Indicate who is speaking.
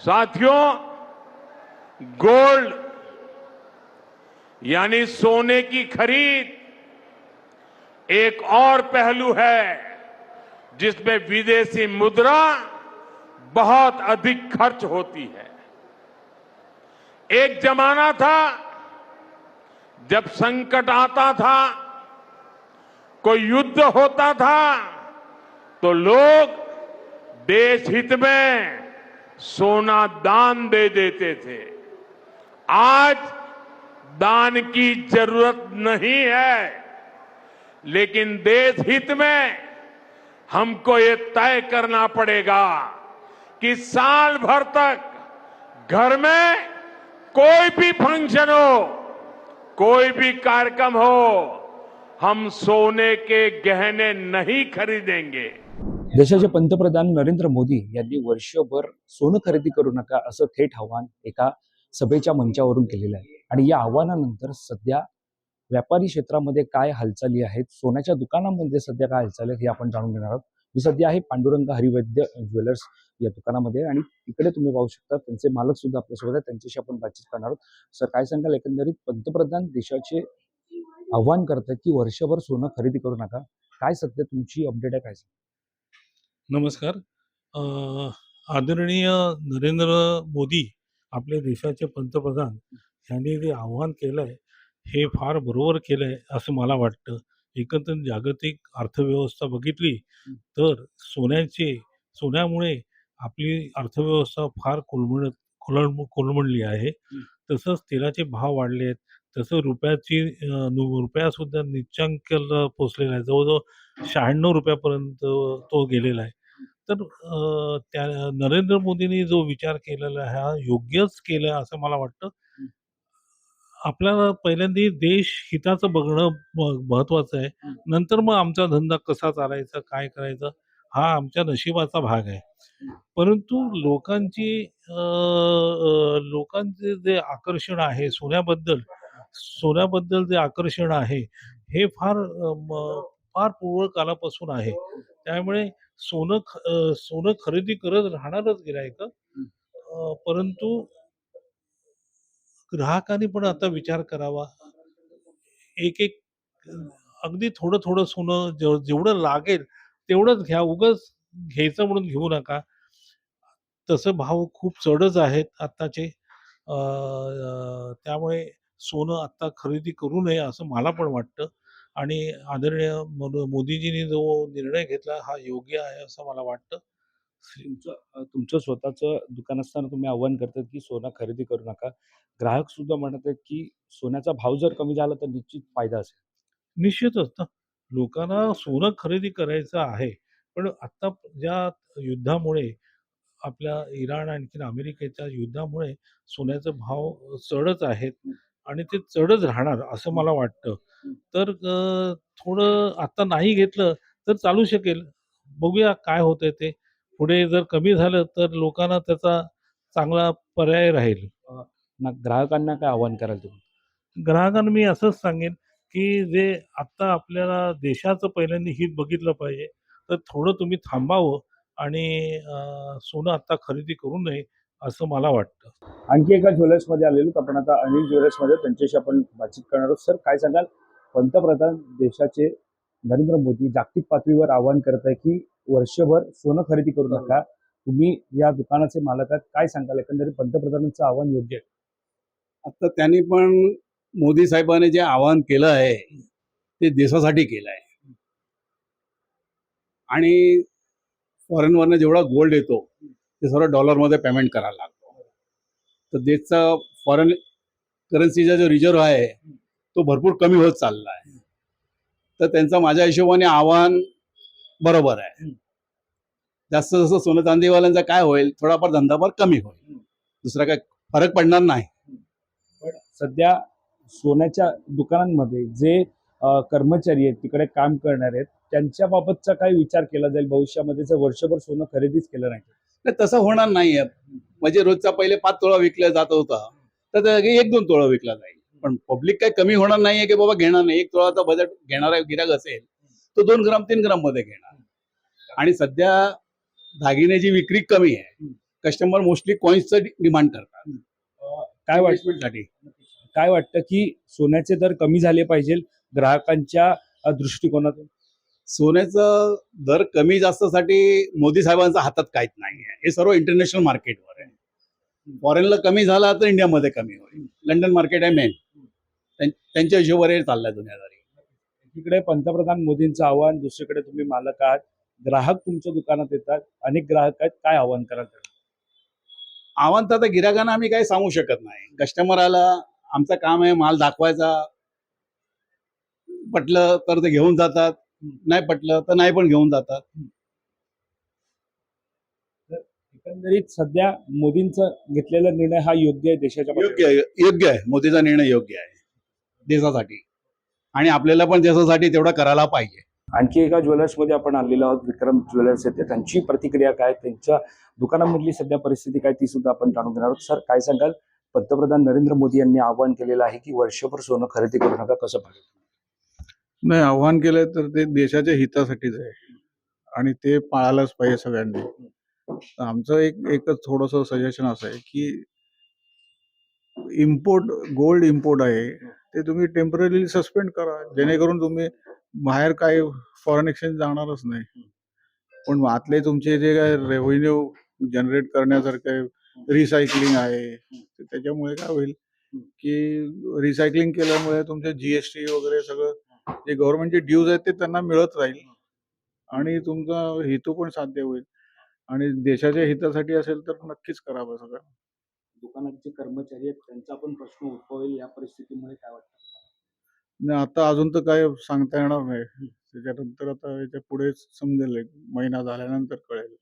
Speaker 1: साथियों, गोल्ड यानी सोने की खरीद एक और पहलू है जिसमें विदेशी मुद्रा बहुत अधिक खर्च होती है। एक जमाना था जब संकट आता था, कोई युद्ध होता था, तो लोग देश हित में सोना दान दे देते थे। आज दान की जरूरत नहीं है, लेकिन देश हित में हमको ये तय करना पड़ेगा कि साल भर तक घर में कोई भी फंक्शन हो, कोई भी कार्यक्रम हो, हम सोने के गहने नहीं खरीदेंगे।
Speaker 2: देशाचे पंतप्रधान नरेंद्र मोदी यांनी वर्षभर सोनं खरेदी करू नका असं थेट आव्हान एका सभेच्या मंचावरून केलेलं आहे। आणि या आव्हानानंतर सध्या व्यापारी क्षेत्रामध्ये काय हालचाली आहेत, सोन्याच्या दुकानांमध्ये सध्या काय हालचाली आहेत हे आपण जाणून घेणार आहोत। मी सध्या आहे पांडुरंग हरिवैद्य ज्वेलर्स या दुकानामध्ये आणि इकडे तुम्ही पाहू शकता त्यांचे मालक सुद्धा आपल्यासोबत आहेत, त्यांच्याशी आपण बातचीत करणार आहोत। सर, काय सांगाल, एकंदरीत पंतप्रधान देशाचे आव्हान करतात की वर्षभर सोनं खरेदी करू नका, काय सध्या तुमची अपडेट आहे, काय?
Speaker 3: नमस्कार। आदरणीय नरेंद्र मोदी आपल्या देशाचे पंतप्रधान यांनी जे आव्हान केलं आहे हे फार बरोबर केलं आहे असं मला वाटतं। एकंदर जागतिक अर्थव्यवस्था बघितली तर सोन्यामुळे आपली अर्थव्यवस्था फार कोलमडली आहे। तसंच तेलाचे भाव वाढले आहेत, तसं रुपयासुद्धा नीचांकाला पोचलेला आहे, जवळजवळ 96 रुपयापर्यंत तो गेलेला आहे। तर त्या नरेंद्र मोदींनी जो विचार केलेला आहे हा योग्यच केला असं मला वाटतं। आपल्याला पहिल्यांदा देश हिताचं बघणं महत्वाचं आहे, नंतर मग आमचा धंदा कसा चालायचा, काय करायचं हा आमच्या नशिबाचा भाग आहे। परंतु लोकांचे जे आकर्षण आहे सोन्याबद्दल जे आकर्षण आहे हे फार पूर्व कालापासून आहे। त्यामुळे सोनं खरेदी करत राहणारच गिऱ्हाईक, परंतु ग्राहकांनी पण आता विचार करावा। एक अगदी थोडं सोनं जेवढं लागेल तेवढंच घ्या, उगाच घ्यायचं म्हणून घेऊ नका। तसं भाव खूप चढच आहेत आत्ताचे, त्यामुळे सोनं आत्ता खरेदी करू नये असं मला पण वाटतं। आणि आदरणीय मोदीजींनी जो निर्णय घेतला हा योग्य आहे असं मला वाटतं।
Speaker 2: तुमचं स्वतःचं दुकान असताना तुम्ही आव्हान करतात की सोनं खरेदी करू नका, ग्राहक सुद्धा म्हणत आहेत की सोन्याचा भाव जर कमी झाला तर निश्चित फायदा असेल।
Speaker 3: निश्चितच ना, लोकांना सोनं खरेदी करायचं आहे, पण आता ज्या युद्धामुळे आपल्या इराण आणखीन अमेरिकेच्या युद्धामुळे सोन्याचे भाव चढच आहेत आणि ते चढच राहणार असं मला वाटतं। तर थोडं आता नाही घेतलं तर चालू शकेल, बघूया काय होतंय ते। पुढे जर कमी झालं तर लोकांना त्याचा चांगला पर्याय राहील।
Speaker 2: ग्राहकांना काय आव्हान कराल तुम्ही?
Speaker 3: ग्राहकांना मी असंच सांगेन की जे आता आपल्याला देशाचं पहिल्यांदा हित बघितलं पाहिजे, तर थोडं तुम्ही थांबावं आणि सोनं आता खरेदी करू नये असं मला वाटतं।
Speaker 2: आणखी एका ज्वेलर्समध्ये आलेलो आपण आता, अनिल ज्वेलर्समध्ये, त्यांच्याशी आपण बातचीत करणार आहोत। सर, काय सांगाल, पंतप्रधान देशाचे नरेंद्र मोदी जागतिक पातळीवर आवाहन करत आहे की वर्षभर सोनं खरेदी करू नका, तुम्ही या दुकानाचे मालक आहात, काय सांगाल, एकंदरीत पंतप्रधानांचं आवाहन योग्य आहे?
Speaker 4: आता त्यांनी पण मोदी साहेबांनी जे आवाहन केलं आहे ते देशासाठी केलं आहे। आणि फॉरेनवरनं जेवढा गोल्ड येतो ते सर्व डॉलरमध्ये पेमेंट करायला लागतो, तर देशचा फॉरेन करन्सीचा जो रिझर्व्ह आहे तो भरपूर कमी होत चालला आहे। तर त्यांचं माझ्या हिशोबाने आव्हान बरोबर आहे। जास्त जसं सोनं चांदीवाल्यांचा काय होईल, थोडाफार धंदाफार कमी होईल, दुसरा काय फरक पडणार नाही।
Speaker 2: पण सध्या सोन्याच्या दुकानांमध्ये जे कर्मचारी आहेत, तिकडे काम करणारे आहेत, त्यांच्या बाबतचा काय विचार केला जाईल भविष्यामध्ये जर वर्षभर सोनं खरेदीच केलं नाही?
Speaker 4: तसं होणार नाहीये। म्हणजे रोजचा पहिले 5 तोळा विकला जात होता, तर 1-2 तोळा विकला जाईल, पण पब्लिक काही कमी होणार नाहीये की बाबा घेणार नाही। 1 तोळाचा बजेट घेणारा गिराक असेल तो 2 ग्राम 3 ग्राम मध्ये घेणार। आणि सध्या दागिन्याची विक्री कमी आहे, कस्टमर मोस्टली कॉईन्सचं डिमांड करतात
Speaker 2: काय वाटतं
Speaker 4: इन्व्हेस्टमेंटसाठी.
Speaker 2: काय वाटतं की सोन्याचे दर कमी झाले पाहिजे ग्राहकांच्या दृष्टिकोनातून?
Speaker 4: सोन्याचं दर कमी जास्तसाठी मोदी साहेबांच्या हातात काहीच नाही आहे. हे सर्व इंटरनॅशनल मार्केटवर आहे. फॉरेनला कमी झाला तर इंडियामध्ये कमी होईल. लंडन मार्केट आहे मेन, त्यांच्या हिशोबावर हे चाललंय दुनियादारी.
Speaker 2: एकीकडे पंतप्रधान मोदींचं आव्हान, दुसरीकडे तुम्ही मालक आहात, ग्राहक तुमच्या दुकानात येतात, अनेक ग्राहक आहेत, काय आव्हान कराल?
Speaker 4: आव्हान तर आता गिराकांना आम्ही काही सांगू शकत नाही. कस्टमर आला, आमचं काम आहे माल दाखवायचा, पटलं तर ते घेऊन जातात, नाही पटलं तर नाही पण घेऊन जातात.
Speaker 2: एकंदरीत सध्या मोदींचा घेतलेला निर्णय हा योग्य आहे देशाच्या
Speaker 4: योग्य आहे. मोदीचा निर्णय योग्य आहे देशासाठी, आणि आपल्याला पण देशासाठी तेवढा करायला पाहिजे.
Speaker 2: आणखी एका ज्वेलर्समध्ये आपण आलेलो आहोत. विक्रम ज्वेलर्स येते, त्यांची प्रतिक्रिया काय, त्यांच्या दुकानामधली सध्या परिस्थिती काय, ती सुद्धा आपण जाणून घेणार आहोत. सर, काय सांगाल? पंतप्रधान नरेंद्र मोदी यांनी आवाहन केलेलं आहे की वर्षभर सोनं खरेदी करू नका, कसं पाहिजे?
Speaker 5: नाही, आव्हान केलंय तर ते देशाच्या हितासाठीच आहे आणि ते पाळायलाच पाहिजे सगळ्यांनी. तर आमचं एकच थोडंसं सजेशन असं आहे की गोल्ड इम्पोर्ट आहे ते तुम्ही टेम्पररी सस्पेंड करा, जेणेकरून तुम्ही बाहेर काय फॉरेन एक्सचेंज जाणारच नाही. पण आतले तुमचे जे काय रेव्हेन्यू जनरेट करण्यासारखे रिसायकलिंग आहे, तर त्याच्यामुळे काय होईल की रिसायकलिंग केल्यामुळे तुमचे जीएसटी वगैरे सगळं जे गव्हर्नमेंटचे ड्यूज आहेत ते त्यांना मिळत राहील आणि तुमचा हेतू पण साध्य होईल. आणि देशाच्या हितासाठी असेल तर नक्कीच करावं सगळं.
Speaker 2: दुकानात जे कर्मचारी आहेत त्यांचा पण प्रश्न उद्भवेल या परिस्थितीमुळे, काय वाटतं?
Speaker 5: नाही, आता अजून तर काय सांगता येणार नाही. त्याच्यानंतर आता याच्या पुढे समजेल, एक महिना झाल्यानंतर कळेल.